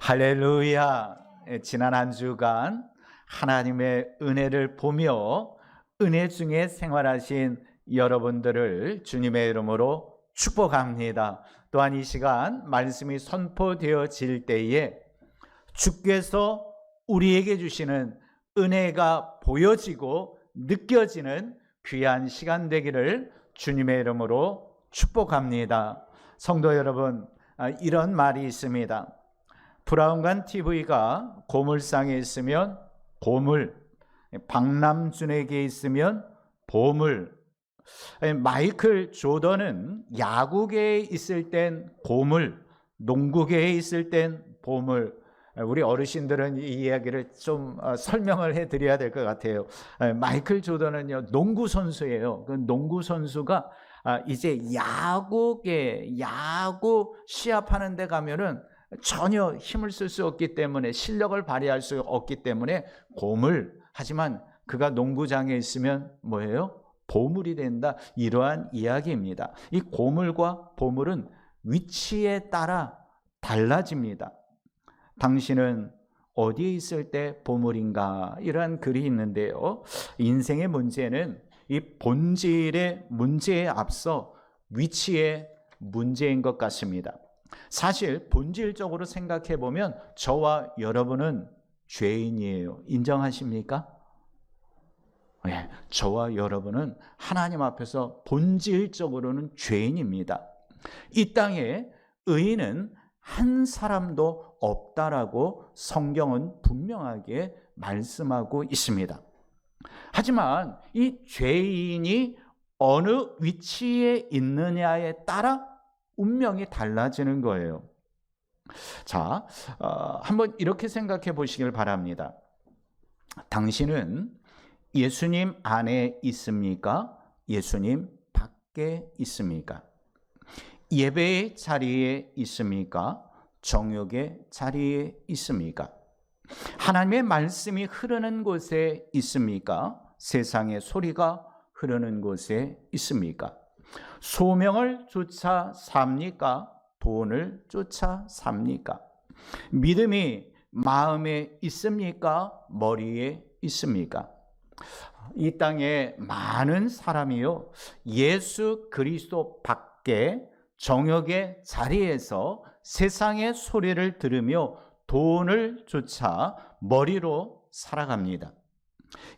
할렐루야. 지난 한 주간 하나님의 은혜를 보며 은혜 중에 생활하신 여러분들을 주님의 이름으로 축복합니다. 또한 이 시간 말씀이 선포되어질 때에 주께서 우리에게 주시는 은혜가 보여지고 느껴지는 귀한 시간 되기를 주님의 이름으로 축복합니다. 성도 여러분, 이런 말이 있습니다. 브라운관 TV가 고물상에 있으면 고물, 박남준에게 있으면 보물, 마이클 조던은 야구계에 있을 땐 고물, 농구계에 있을 땐 보물. 우리 어르신들은 이 이야기를 좀 설명을 해드려야 될 것 같아요. 마이클 조던은요, 농구 선수예요. 그 농구 선수가 이제 야구 시합하는 데 가면은 전혀 힘을 쓸 수 없기 때문에, 실력을 발휘할 수 없기 때문에 고물, 하지만 그가 농구장에 있으면 뭐예요? 보물이 된다. 이러한 이야기입니다. 이 고물과 보물은 위치에 따라 달라집니다. 당신은 어디에 있을 때 보물인가? 이러한 글이 있는데요, 인생의 문제는 이 본질의 문제에 앞서 위치의 문제인 것 같습니다. 사실 본질적으로 생각해 보면 저와 여러분은 죄인이에요. 인정하십니까? 네, 저와 여러분은 하나님 앞에서 본질적으로는 죄인입니다. 이 땅에 의인은 한 사람도 없다라고 성경은 분명하게 말씀하고 있습니다. 하지만 이 죄인이 어느 위치에 있느냐에 따라 운명이 달라지는 거예요. 자, 한번 이렇게 생각해 보시길 바랍니다. 당신은 예수님 안에 있습니까? 예수님 밖에 있습니까? 예배의 자리에 있습니까? 정욕의 자리에 있습니까? 하나님의 말씀이 흐르는 곳에 있습니까? 세상의 소리가 흐르는 곳에 있습니까? 소명을 쫓아 삽니까? 돈을 쫓아 삽니까? 믿음이 마음에 있습니까? 머리에 있습니까? 이 땅에 많은 사람이요, 예수 그리스도 밖에 정욕의 자리에서 세상의 소리를 들으며 돈을 쫓아 머리로 살아갑니다.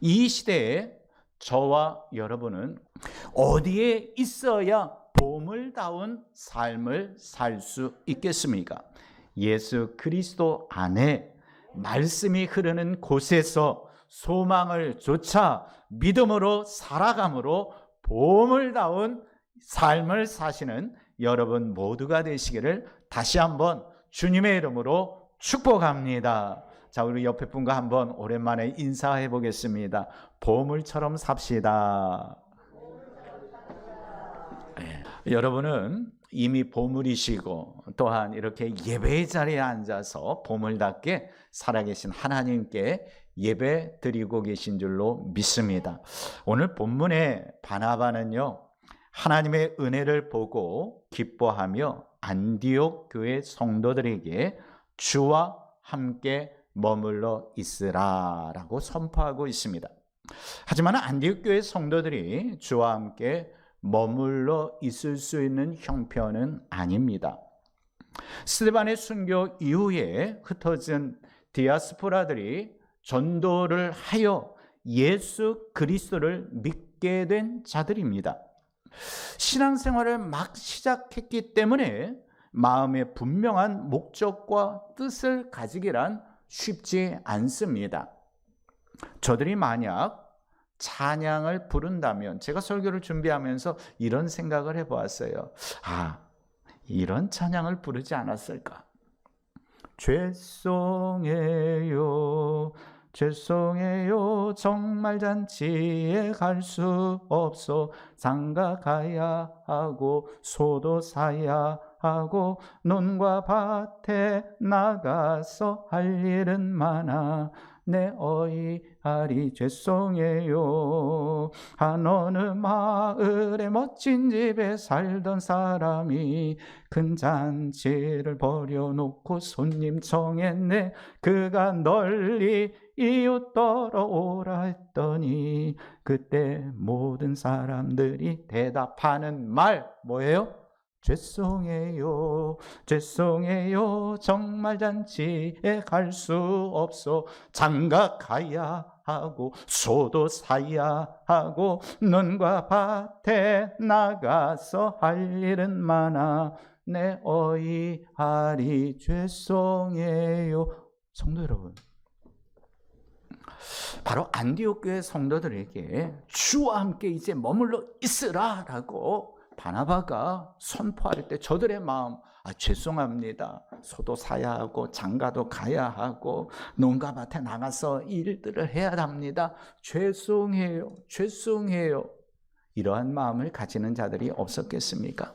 이 시대에 저와 여러분은 어디에 있어야 보물다운 삶을 살 수 있겠습니까? 예수 그리스도 안에 말씀이 흐르는 곳에서 소망을 쫓아 믿음으로 살아감으로 보물다운 삶을 사시는 여러분 모두가 되시기를 다시 한번 주님의 이름으로 축복합니다. 자, 우리 옆에 분과 한번 오랜만에 인사해 보겠습니다. 보물처럼 삽시다. 네. 여러분은 이미 보물이시고 또한 이렇게 예배의 자리에 앉아서 보물답게 살아계신 하나님께 예배 드리고 계신 줄로 믿습니다. 오늘 본문의 바나바는요, 하나님의 은혜를 보고 기뻐하며 안디옥 교회 성도들에게 주와 함께 머물러 있으라 라고 선포하고 있습니다. 하지만 안디옥 교회 성도들이 주와 함께 머물러 있을 수 있는 형편은 아닙니다. 스데반의 순교 이후에 흩어진 디아스포라들이 전도를 하여 예수 그리스도를 믿게 된 자들입니다. 신앙생활을 막 시작했기 때문에 마음에 분명한 목적과 뜻을 가지기란 쉽지 않습니다. 저들이 만약 찬양을 부른다면, 제가 설교를 준비하면서 이런 생각을 해보았어요. 이런 찬양을 부르지 않았을까? 죄송해요, 죄송해요, 정말 잔치에 갈 수 없어, 장가 가야 하고 소도 사야 하고 논과 밭에 나가서 할 일은 많아, 내 어이하리 죄송해요. 한 어느 마을에 멋진 집에 살던 사람이 큰 잔치를 벌여놓고 손님 청했네. 그가 널리 이웃 떨어오라 했더니 그때 모든 사람들이 대답하는 말 뭐예요? 죄송해요, 죄송해요. 정말 잔치에 갈 수 없어. 장가 가야 하고 소도 사야 하고 논과 밭에 나가서 할 일은 많아. 내 어이하리 죄송해요. 성도 여러분, 바로 안디옥 교회 성도들에게 주와 함께 이제 머물러 있으라라고 바나바가 선포할 때 저들의 마음, 죄송합니다. 소도 사야 하고 장가도 가야 하고 농가 밭에 나가서 일들을 해야 합니다. 죄송해요, 죄송해요. 이러한 마음을 가지는 자들이 없었겠습니까?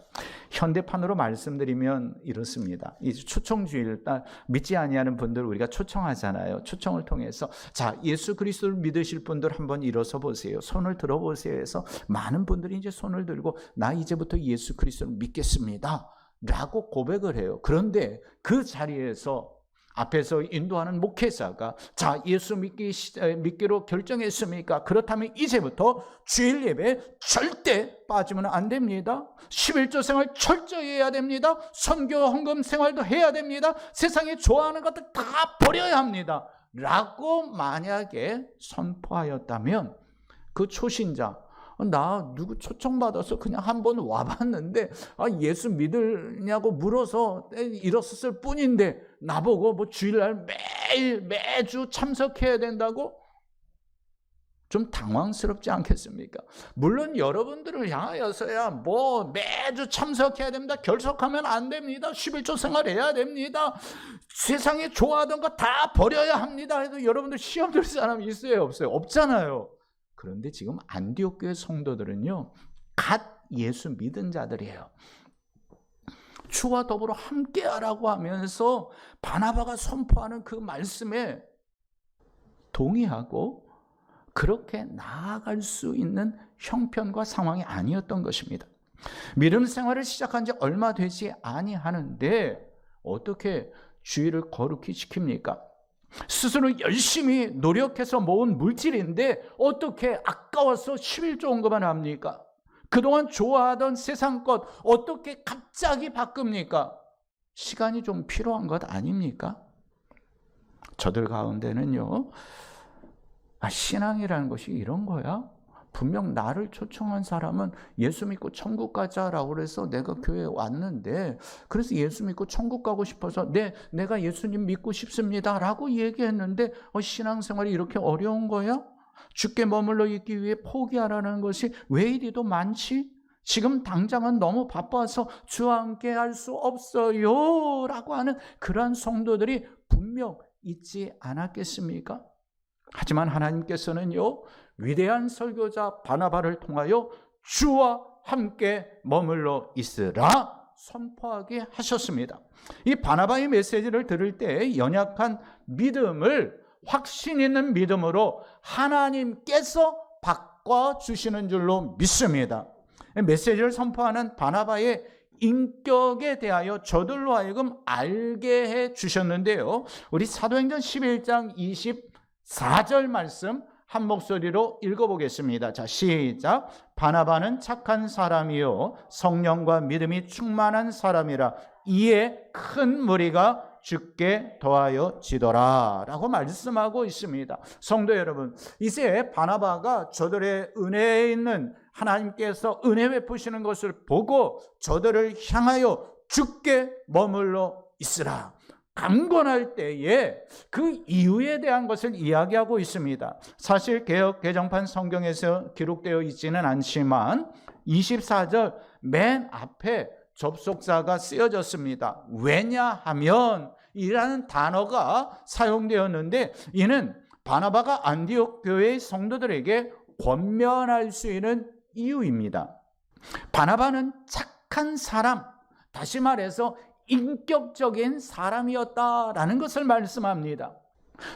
현대판으로 말씀드리면 이렇습니다. 이제 초청주일 날 믿지 아니하는 분들 우리가 초청하잖아요. 초청을 통해서 자, 예수 그리스도를 믿으실 분들 한번 일어서 보세요. 손을 들어보세요 해서 많은 분들이 이제 손을 들고 나 이제부터 예수 그리스도를 믿겠습니다 라고 고백을 해요. 그런데 그 자리에서 앞에서 인도하는 목회자가 자, 예수 믿기로 결정했습니까? 그렇다면 이제부터 주일 예배 절대 빠지면 안 됩니다. 11조 생활 철저히 해야 됩니다. 선교 헌금 생활도 해야 됩니다. 세상에 좋아하는 것들 다 버려야 합니다 라고 만약에 선포하였다면 그 초신자, 나 누구 초청받아서 그냥 한번 와봤는데 예수 믿으냐고 물어서 일었을 뿐인데 나보고 뭐 주일날 매주 참석해야 된다고? 좀 당황스럽지 않겠습니까? 물론 여러분들을 향하여서야 뭐 매주 참석해야 됩니다. 결석하면 안 됩니다. 11조 생활해야 됩니다. 세상에 좋아하던 거 다 버려야 합니다 해도 여러분들 시험 들 사람이 있어요, 없어요? 없잖아요. 그런데 지금 안디옥 교회 성도들은요, 갓 예수 믿은 자들이에요. 주와 더불어 함께하라고 하면서 바나바가 선포하는 그 말씀에 동의하고 그렇게 나아갈 수 있는 형편과 상황이 아니었던 것입니다. 믿음 생활을 시작한 지 얼마 되지 아니하는데 어떻게 주일을 거룩히 지킵니까? 스스로 열심히 노력해서 모은 물질인데 어떻게 아까워서 11조 헌금을 합니까? 그동안 좋아하던 세상 것 어떻게 갑자기 바꿉니까? 시간이 좀 필요한 것 아닙니까? 저들 가운데는요, 신앙이라는 것이 이런 거야? 분명 나를 초청한 사람은 예수 믿고 천국 가자라고 그래서 내가 교회에 왔는데 그래서 예수 믿고 천국 가고 싶어서 내가 예수님 믿고 싶습니다 라고 얘기했는데 신앙생활이 이렇게 어려운 거야? 주께 머물러 있기 위해 포기하라는 것이 왜 이리도 많지? 지금 당장은 너무 바빠서 주와 함께 할 수 없어요 라고 하는 그러한 성도들이 분명 있지 않았겠습니까? 하지만 하나님께서는요, 위대한 설교자 바나바를 통하여 주와 함께 머물러 있으라 선포하게 하셨습니다. 이 바나바의 메시지를 들을 때 연약한 믿음을 확신 있는 믿음으로 하나님께서 바꿔주시는 줄로 믿습니다. 메시지를 선포하는 바나바의 인격에 대하여 저들로 하여금 알게 해 주셨는데요, 우리 사도행전 11장 24절 말씀 한 목소리로 읽어보겠습니다. 자, 시작. 바나바는 착한 사람이요 성령과 믿음이 충만한 사람이라 이에 큰 무리가 주께 더하여 지더라 라고 말씀하고 있습니다. 성도 여러분, 이제 바나바가 저들의 은혜에 있는 하나님께서 은혜 베푸시는 것을 보고 저들을 향하여 주께 머물러 있으라, 강권할 때에 그 이유에 대한 것을 이야기하고 있습니다. 사실 개역 개정판 성경에서 기록되어 있지는 않지만 24절 맨 앞에 접속사가 쓰여졌습니다. 왜냐하면 이라는 단어가 사용되었는데 이는 바나바가 안디옥 교회의 성도들에게 권면할 수 있는 이유입니다. 바나바는 착한 사람, 다시 말해서 인격적인 사람이었다라는 것을 말씀합니다.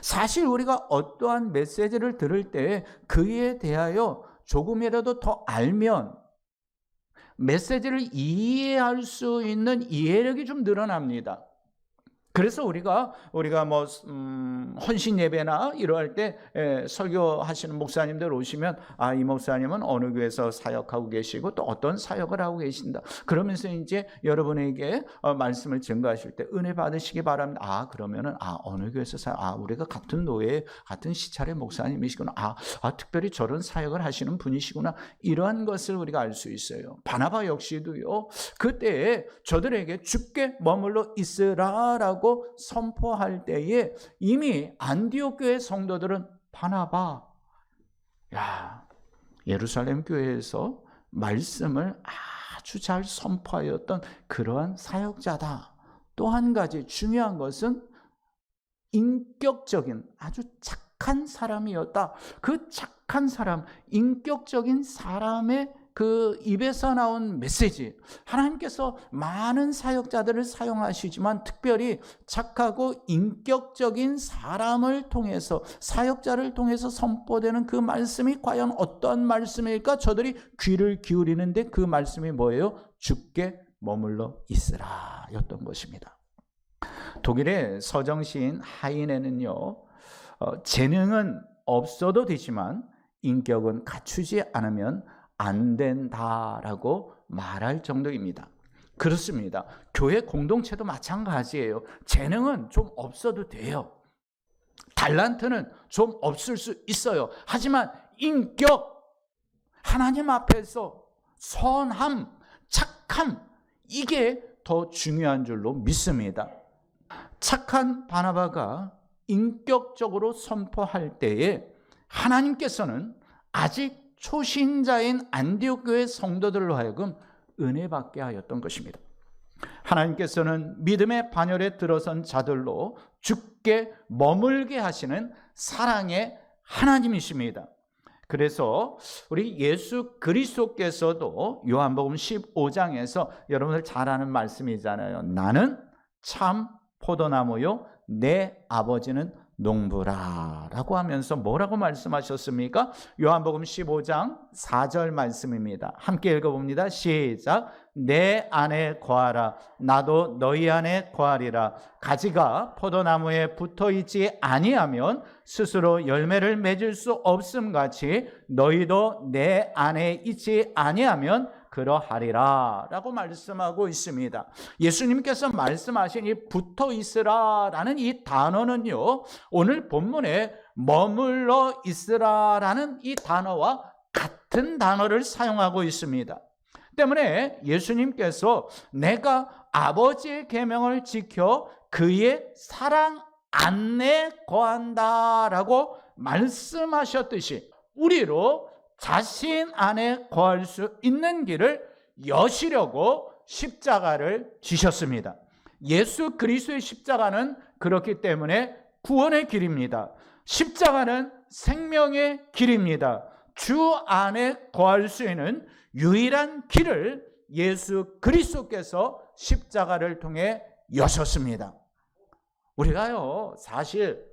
사실 우리가 어떠한 메시지를 들을 때 그에 대하여 조금이라도 더 알면 메시지를 이해할 수 있는 이해력이 좀 늘어납니다. 그래서 우리가 뭐 헌신 예배나 이러할 때 설교하시는 목사님들 오시면 이 목사님은 어느 교회에서 사역하고 계시고 또 어떤 사역을 하고 계신다. 그러면서 이제 여러분에게 말씀을 증거하실 때 은혜 받으시기 바랍니다. 그러면은 어느 교회에서 우리가 같은 노예 같은 시찰의 목사님이시구나. 특별히 저런 사역을 하시는 분이시구나. 이러한 것을 우리가 알 수 있어요. 바나바 역시도요. 그때 저들에게 주께 머물러 있으라라고 선포할 때에 이미 안디옥 교회 성도들은 바나바, 예루살렘 교회에서 말씀을 아주 잘 선포하였던 그러한 사역자다. 또 한 가지 중요한 것은 인격적인 아주 착한 사람이었다. 그 착한 사람, 인격적인 사람의 그 입에서 나온 메시지, 하나님께서 많은 사역자들을 사용하시지만 특별히 착하고 인격적인 사람을 통해서, 사역자를 통해서 선포되는 그 말씀이 과연 어떠한 말씀일까? 저들이 귀를 기울이는데 그 말씀이 뭐예요? 주께 머물러 있으라 였던 것입니다. 독일의 서정시인 하이네는요, 재능은 없어도 되지만 인격은 갖추지 않으면 안 된다라고 말할 정도입니다. 그렇습니다. 교회 공동체도 마찬가지예요. 재능은 좀 없어도 돼요. 달란트는 좀 없을 수 있어요. 하지만 인격, 하나님 앞에서 선함, 착함, 이게 더 중요한 줄로 믿습니다. 착한 바나바가 인격적으로 선포할 때에 하나님께서는 아직 초신자인 안디옥 교회 성도들로 하여금 은혜 받게 하였던 것입니다. 하나님께서는 믿음의 반열에 들어선 자들로 주께 머물게 하시는 사랑의 하나님이십니다. 그래서 우리 예수 그리스도께서도 요한복음 15장에서 여러분들 잘 아는 말씀이잖아요. 나는 참 포도나무요 내 아버지는 농부라 라고 하면서 뭐라고 말씀하셨습니까? 요한복음 15장 4절 말씀입니다. 함께 읽어봅니다. 시작. 내 안에 거하라 나도 너희 안에 거하리라. 가지가 포도나무에 붙어있지 아니하면 스스로 열매를 맺을 수 없음같이 너희도 내 안에 있지 아니하면 그러하리라 라고 말씀하고 있습니다. 예수님께서 말씀하신 이 붙어 있으라 라는 이 단어는요, 오늘 본문에 머물러 있으라 라는 이 단어와 같은 단어를 사용하고 있습니다. 때문에 예수님께서 내가 아버지의 계명을 지켜 그의 사랑 안에 거한다 라고 말씀하셨듯이 우리로 자신 안에 거할 수 있는 길을 여시려고 십자가를 지셨습니다. 예수 그리스도의 십자가는 그렇기 때문에 구원의 길입니다. 십자가는 생명의 길입니다. 주 안에 거할 수 있는 유일한 길을 예수 그리스도께서 십자가를 통해 여셨습니다. 우리가요, 사실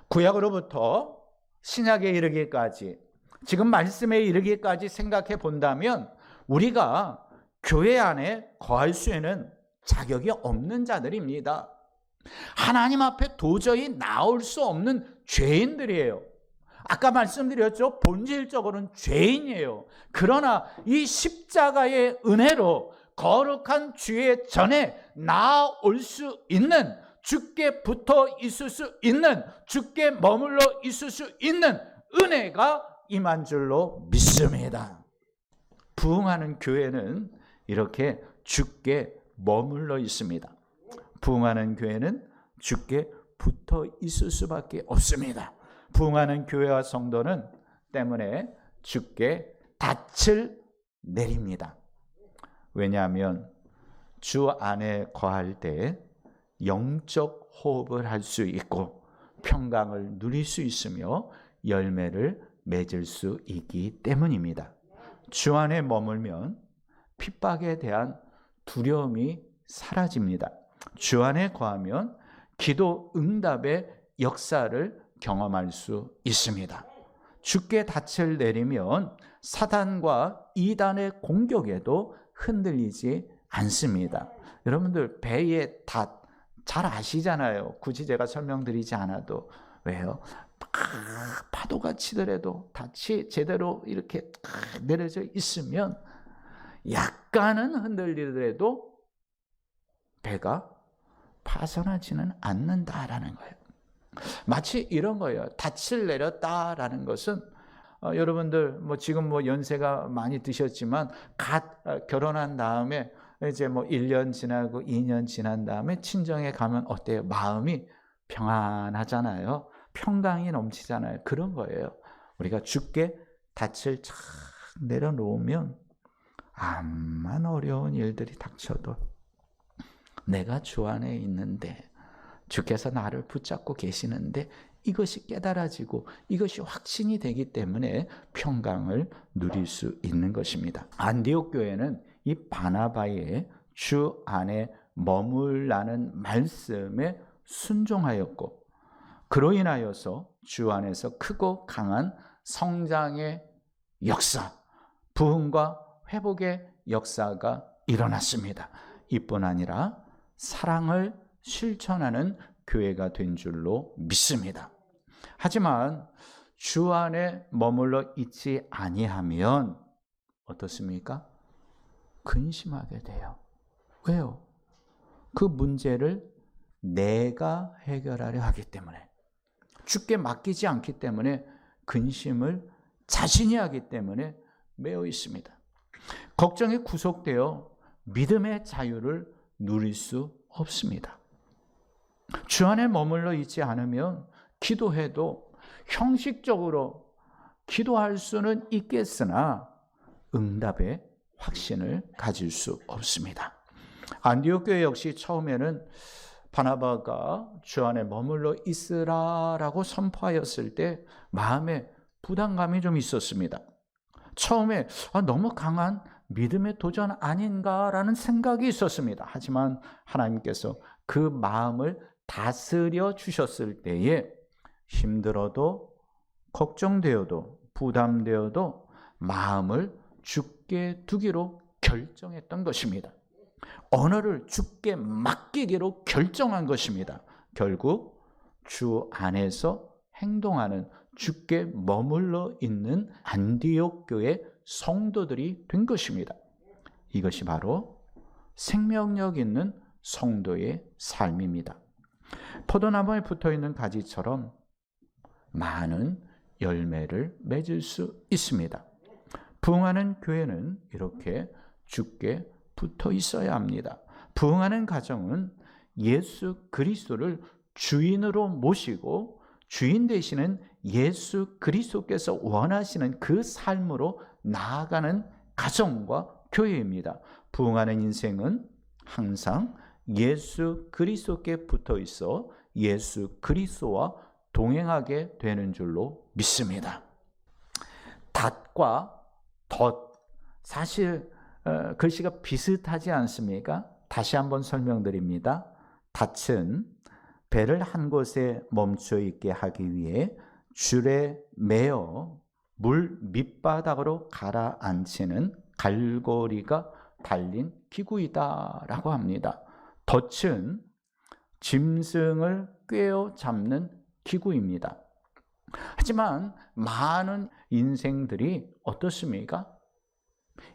구약으로부터 신약에 이르기까지, 지금 말씀에 이르기까지 생각해 본다면 우리가 교회 안에 거할 수 있는 자격이 없는 자들입니다. 하나님 앞에 도저히 나올 수 없는 죄인들이에요. 아까 말씀드렸죠. 본질적으로는 죄인이에요. 그러나 이 십자가의 은혜로 거룩한 주의 전에 나아올 수 있는, 주께 붙어 있을 수 있는, 주께 머물러 있을 수 있는 은혜가 임한 줄로 믿습니다. 부흥하는 교회는 이렇게 주께 머물러 있습니다. 부흥하는 교회는 주께 붙어 있을 수밖에 없습니다. 부흥하는 교회와 성도는 때문에 주께 닻을 내립니다. 왜냐하면 주 안에 거할 때 영적 호흡을 할 수 있고 평강을 누릴 수 있으며 열매를 맺을 수 있기 때문입니다. 주 안에 머물면 핍박에 대한 두려움이 사라집니다. 주 안에 거하면 기도 응답의 역사를 경험할 수 있습니다. 주께 닻을 내리면 사단과 이단의 공격에도 흔들리지 않습니다. 여러분들 배의 닷 잘 아시잖아요. 굳이 제가 설명드리지 않아도. 왜요? 파도가 치더라도 닻이 제대로 이렇게 내려져 있으면 약간은 흔들리더라도 배가 파손하지는 않는다라는 거예요. 마치 이런 거예요. 닻을 내렸다라는 것은 여러분들 지금 연세가 많이 드셨지만 결혼한 다음에 이제 1년 지나고 2년 지난 다음에 친정에 가면 어때요? 마음이 평안하잖아요. 평강이 넘치잖아요. 그런 거예요. 우리가 주께 닻을 착 내려놓으면 암만 어려운 일들이 닥쳐도 내가 주 안에 있는데, 주께서 나를 붙잡고 계시는데 이것이 깨달아지고 이것이 확신이 되기 때문에 평강을 누릴 수 있는 것입니다. 안디옥 교회는 이 바나바의 주 안에 머물라는 말씀에 순종하였고, 그로 인하여서 주 안에서 크고 강한 성장의 역사, 부흥과 회복의 역사가 일어났습니다. 이뿐 아니라 사랑을 실천하는 교회가 된 줄로 믿습니다. 하지만 주 안에 머물러 있지 아니하면 어떻습니까? 근심하게 돼요. 왜요? 그 문제를 내가 해결하려 하기 때문에, 주께 맡기지 않기 때문에, 근심을 자신이 하기 때문에 매여 있습니다. 걱정에 구속되어 믿음의 자유를 누릴 수 없습니다. 주 안에 머물러 있지 않으면 기도해도 형식적으로 기도할 수는 있겠으나 응답의 확신을 가질 수 없습니다. 안디옥 교회 역시 처음에는 바나바가 주 안에 머물러 있으라라고 선포하였을 때 마음에 부담감이 좀 있었습니다. 처음에 너무 강한 믿음의 도전 아닌가라는 생각이 있었습니다. 하지만 하나님께서 그 마음을 다스려 주셨을 때에 힘들어도 걱정되어도 부담되어도 마음을 주께 두기로 결정했던 것입니다. 언어를 주께 맡기기로 결정한 것입니다. 결국 주 안에서 행동하는, 주께 머물러 있는 안디옥 교회 성도들이 된 것입니다. 이것이 바로 생명력 있는 성도의 삶입니다. 포도나무에 붙어있는 가지처럼 많은 열매를 맺을 수 있습니다. 부흥하는 교회는 이렇게 주께 붙어 있어야 합니다. 부흥하는 가정은 예수 그리스도를 주인으로 모시고 주인 되시는 예수 그리스도께서 원하시는 그 삶으로 나아가는 가정과 교회입니다. 부흥하는 인생은 항상 예수 그리스도께 붙어 있어 예수 그리스도와 동행하게 되는 줄로 믿습니다. 닷과 덫, 사실 글씨가 비슷하지 않습니까? 다시 한번 설명드립니다. 닷은 배를 한 곳에 멈춰 있게 하기 위해 줄에 매어 물 밑바닥으로 가라앉히는 갈고리가 달린 기구이다라고 합니다. 덫은 짐승을 꿰어 잡는 기구입니다. 하지만 많은 인생들이 어떻습니까?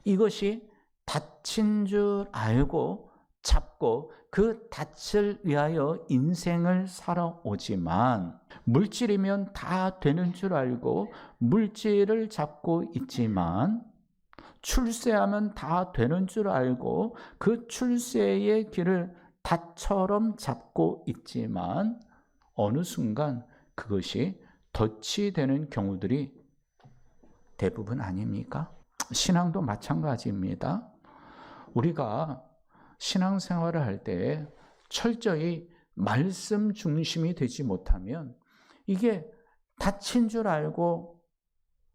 이것이 닻인 줄 알고 잡고 그 닻을 위하여 인생을 살아오지만, 물질이면 다 되는 줄 알고 물질을 잡고 있지만, 출세하면 다 되는 줄 알고 그 출세의 길을 닷처럼 잡고 있지만 어느 순간 그것이 덫이 되는 경우들이 대부분 아닙니까? 신앙도 마찬가지입니다. 우리가 신앙생활을 할 때 철저히 말씀 중심이 되지 못하면 이게 닫힌 줄 알고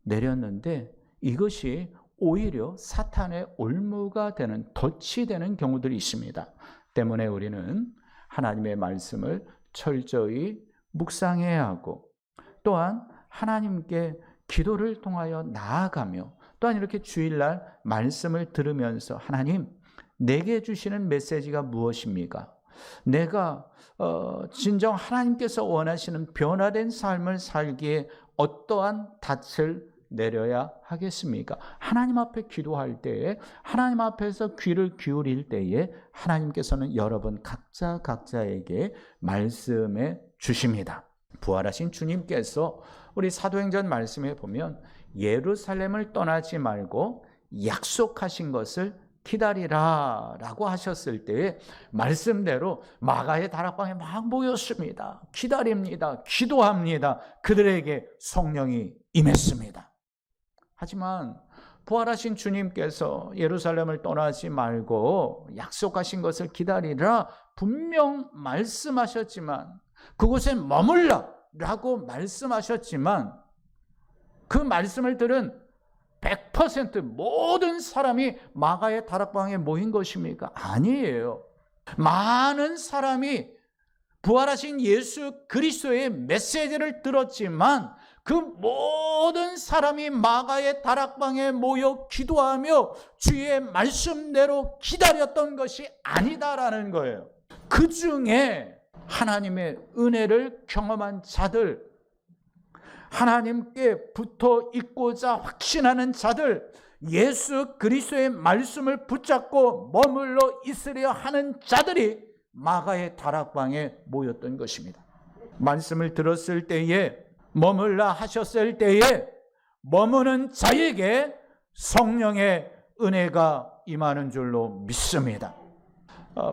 내렸는데 이것이 오히려 사탄의 올무가 되는, 덫이 되는 경우들이 있습니다. 때문에 우리는 하나님의 말씀을 철저히 묵상해야 하고, 또한 하나님께 기도를 통하여 나아가며, 또한 이렇게 주일날 말씀을 들으면서 하나님, 내게 주시는 메시지가 무엇입니까? 내가 진정 하나님께서 원하시는 변화된 삶을 살기에 어떠한 닻을 내려야 하겠습니까? 하나님 앞에 기도할 때에, 하나님 앞에서 귀를 기울일 때에 하나님께서는 여러분 각자에게 말씀해 주십니다. 부활하신 주님께서 우리 사도행전 말씀에 보면 예루살렘을 떠나지 말고 약속하신 것을 기다리라 라고 하셨을 때에 말씀대로 마가의 다락방에 막 모였습니다. 기다립니다. 기도합니다. 그들에게 성령이 임했습니다. 하지만 부활하신 주님께서 예루살렘을 떠나지 말고 약속하신 것을 기다리라 분명 말씀하셨지만, 그곳에 머물라 라고 말씀하셨지만, 그 말씀을 들은 100% 모든 사람이 마가의 다락방에 모인 것입니까? 아니에요. 많은 사람이 부활하신 예수 그리스도의 메시지를 들었지만 그 모든 사람이 마가의 다락방에 모여 기도하며 주의 말씀대로 기다렸던 것이 아니다라는 거예요. 그 중에 하나님의 은혜를 경험한 자들, 하나님께 붙어 있고자 확신하는 자들, 예수 그리스도의 말씀을 붙잡고 머물러 있으려 하는 자들이 마가의 다락방에 모였던 것입니다. 말씀을 들었을 때에, 머물라 하셨을 때에 머무는 자에게 성령의 은혜가 임하는 줄로 믿습니다.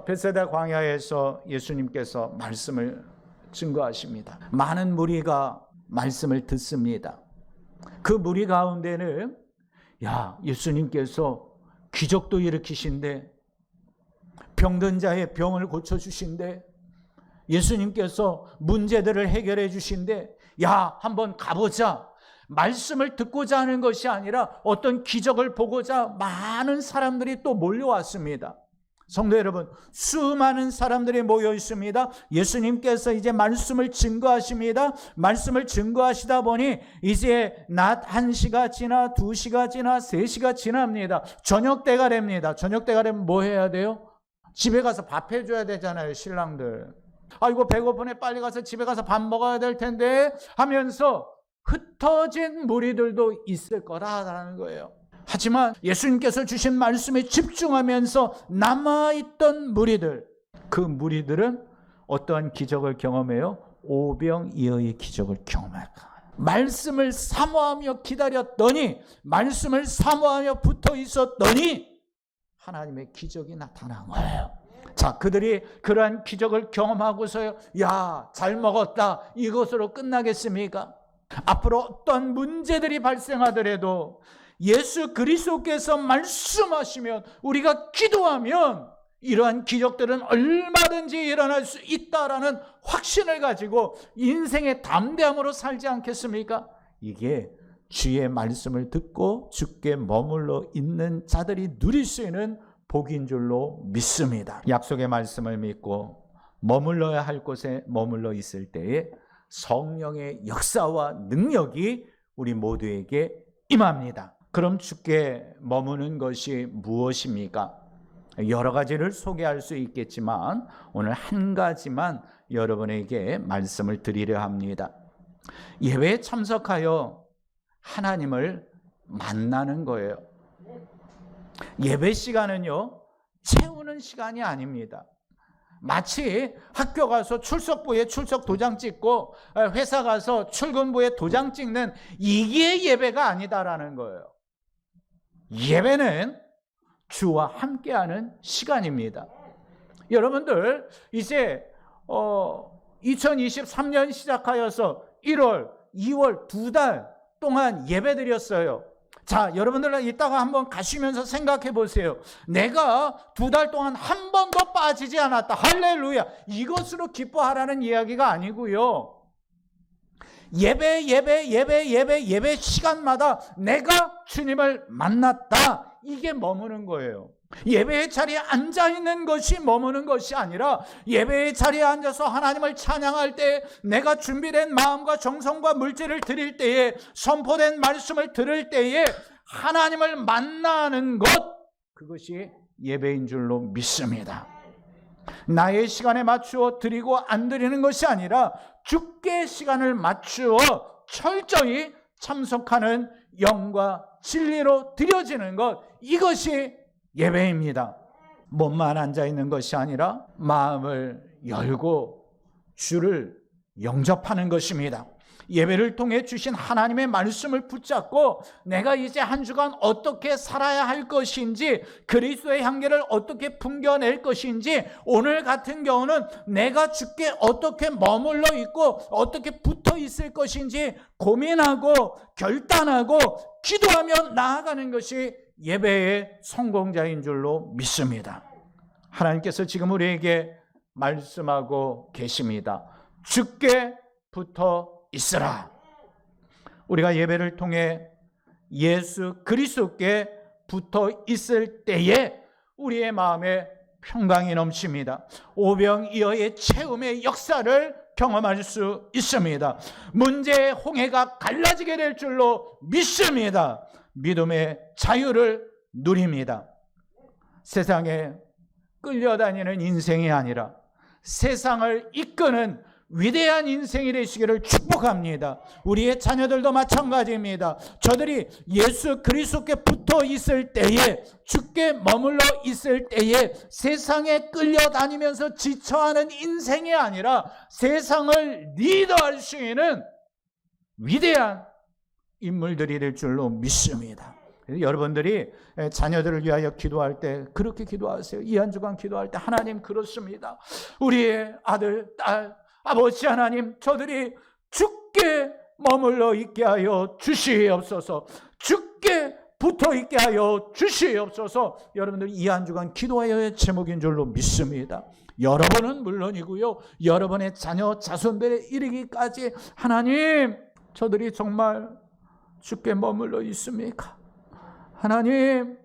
벳세다 광야에서 예수님께서 말씀을 증거하십니다. 많은 무리가 말씀을 듣습니다. 그 무리 가운데는 예수님께서 기적도 일으키신대, 병든 자의 병을 고쳐주신대, 예수님께서 문제들을 해결해 주신대, 한번 가보자. 말씀을 듣고자 하는 것이 아니라 어떤 기적을 보고자 많은 사람들이 또 몰려왔습니다. 성도 여러분, 수많은 사람들이 모여 있습니다. 예수님께서 이제 말씀을 증거하십니다. 말씀을 증거하시다 보니 이제 낮 1시가 지나 2시가 지나 3시가 지납니다. 저녁 때가 됩니다. 저녁 때가 되면 뭐 해야 돼요? 집에 가서 밥 해줘야 되잖아요, 신랑들. 아이고 배고프네, 빨리 가서 집에 가서 밥 먹어야 될 텐데 하면서 흩어진 무리들도 있을 거라는 거예요. 하지만 예수님께서 주신 말씀에 집중하면서 남아있던 무리들, 그 무리들은 어떠한 기적을 경험해요? 오병이어의 기적을 경험할 거예요. 말씀을 사모하며 기다렸더니, 말씀을 사모하며 붙어 있었더니 하나님의 기적이 나타난 거예요. 자, 그들이 그러한 기적을 경험하고서요, 잘 먹었다, 이것으로 끝나겠습니까? 앞으로 어떤 문제들이 발생하더라도 예수 그리스도께서 말씀하시면, 우리가 기도하면 이러한 기적들은 얼마든지 일어날 수 있다라는 확신을 가지고 인생의 담대함으로 살지 않겠습니까? 이게 주의 말씀을 듣고 주께 머물러 있는 자들이 누릴 수 있는 복인 줄로 믿습니다. 약속의 말씀을 믿고 머물러야 할 곳에 머물러 있을 때에 성령의 역사와 능력이 우리 모두에게 임합니다. 그럼 주께 머무는 것이 무엇입니까? 여러 가지를 소개할 수 있겠지만 오늘 한 가지만 여러분에게 말씀을 드리려 합니다. 예배에 참석하여 하나님을 만나는 거예요. 예배 시간은요, 채우는 시간이 아닙니다. 마치 학교 가서 출석부에 출석 도장 찍고 회사 가서 출근부에 도장 찍는, 이게 예배가 아니다라는 거예요. 예배는 주와 함께하는 시간입니다. 여러분들 이제 2023년 시작하여서 1월, 2월 2달 동안 예배 드렸어요. 자, 여러분들 이따가 한번 가시면서 생각해 보세요. 내가 2달 동안 한 번도 빠지지 않았다. 할렐루야. 이것으로 기뻐하라는 이야기가 아니고요. 예배 시간마다 내가 주님을 만났다. 이게 머무는 거예요. 예배의 자리에 앉아있는 것이 머무는 것이 아니라 예배의 자리에 앉아서 하나님을 찬양할 때 내가 준비된 마음과 정성과 물질을 드릴 때에 선포된 말씀을 들을 때에 하나님을 만나는 것, 그것이 예배인 줄로 믿습니다. 나의 시간에 맞추어 드리고 안 드리는 것이 아니라 주께 시간을 맞추어 철저히 참석하는 영과 진리로 드려지는 것, 이것이 예배입니다. 몸만 앉아있는 것이 아니라 마음을 열고 주를 영접하는 것입니다. 예배를 통해 주신 하나님의 말씀을 붙잡고 내가 이제 한 주간 어떻게 살아야 할 것인지, 그리스도의 향기를 어떻게 풍겨낼 것인지, 오늘 같은 경우는 내가 주께 어떻게 머물러 있고 어떻게 붙어 있을 것인지 고민하고 결단하고 기도하며 나아가는 것이 예배의 성공자인 줄로 믿습니다. 하나님께서 지금 우리에게 말씀하고 계십니다. 주께 붙어 있으라. 우리가 예배를 통해 예수 그리스도께 붙어 있을 때에 우리의 마음에 평강이 넘칩니다. 오병이어의 체험의 역사를 경험할 수 있습니다. 문제의 홍해가 갈라지게 될 줄로 믿습니다. 믿음의 자유를 누립니다. 세상에 끌려다니는 인생이 아니라 세상을 이끄는 위대한 인생이 되시기를 축복합니다. 우리의 자녀들도 마찬가지입니다. 저들이 예수 그리스도께 붙어 있을 때에, 주께 머물러 있을 때에 세상에 끌려다니면서 지쳐하는 인생이 아니라 세상을 리더할 수 있는 위대한 인물들이 될 줄로 믿습니다. 여러분들이 자녀들을 위하여 기도할 때 그렇게 기도하세요. 이 한 주간 기도할 때, 하나님, 그렇습니다. 우리의 아들, 딸, 아버지 하나님, 저들이 주께 머물러 있게 하여 주시옵소서. 주께 붙어 있게 하여 주시옵소서. 여러분들 이 한 주간 기도하여의 제목인 줄로 믿습니다. 여러분은 물론이고요, 여러분의 자녀 자손들에 이르기까지 하나님, 저들이 정말 주께 머물러 있습니까? 하나님,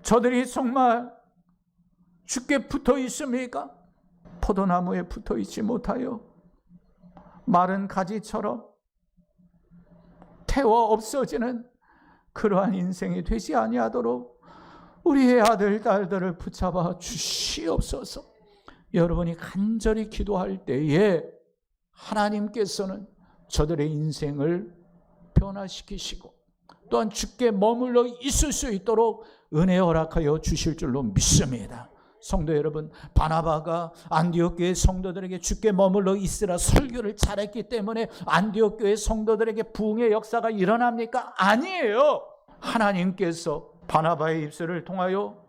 저들이 정말 주께 붙어 있습니까? 포도나무에 붙어 있지 못하여 마른 가지처럼 태워 없어지는 그러한 인생이 되지 아니하도록 우리의 아들, 딸들을 붙잡아 주시옵소서. 여러분이 간절히 기도할 때에 하나님께서는 저들의 인생을 변화시키시고 또한 주께 머물러 있을 수 있도록 은혜 허락하여 주실 줄로 믿습니다. 성도 여러분, 바나바가 안디옥 교회 성도들에게 주께 머물러 있으라 설교를 잘했기 때문에 안디옥 교회 성도들에게 부흥의 역사가 일어납니까? 아니에요. 하나님께서 바나바의 입술을 통하여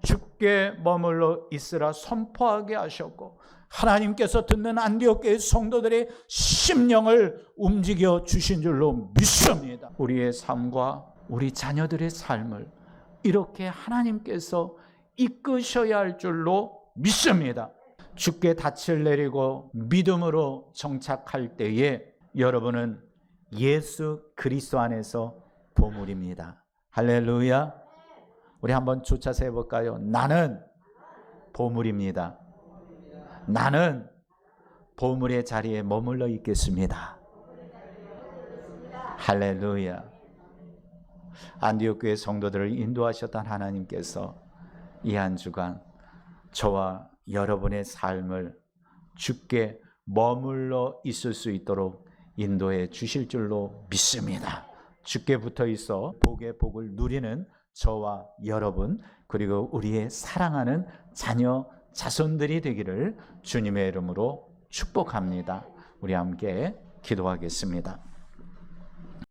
주께 머물러 있으라 선포하게 하셨고, 하나님께서 듣는 안디옥 교회 성도들의 심령을 움직여 주신 줄로 믿습니다. 우리의 삶과 우리 자녀들의 삶을 이렇게 하나님께서 이끄셔야 할 줄로 믿습니다. 주께 닻을 내리고 믿음으로 정착할 때에 여러분은 예수 그리스도 안에서 보물입니다. 할렐루야. 우리 한번 조차서 해볼까요? 나는 보물입니다. 나는 보물의 자리에 머물러 있겠습니다. 할렐루야. 안디옥 교회 성도들을 인도하셨던 하나님께서 이 한 주간 저와 여러분의 삶을 주께 머물러 있을 수 있도록 인도해 주실 줄로 믿습니다. 주께 붙어 있어 복의 복을 누리는 저와 여러분, 그리고 우리의 사랑하는 자녀 자손들이 되기를 주님의 이름으로 축복합니다. 우리 함께 기도하겠습니다.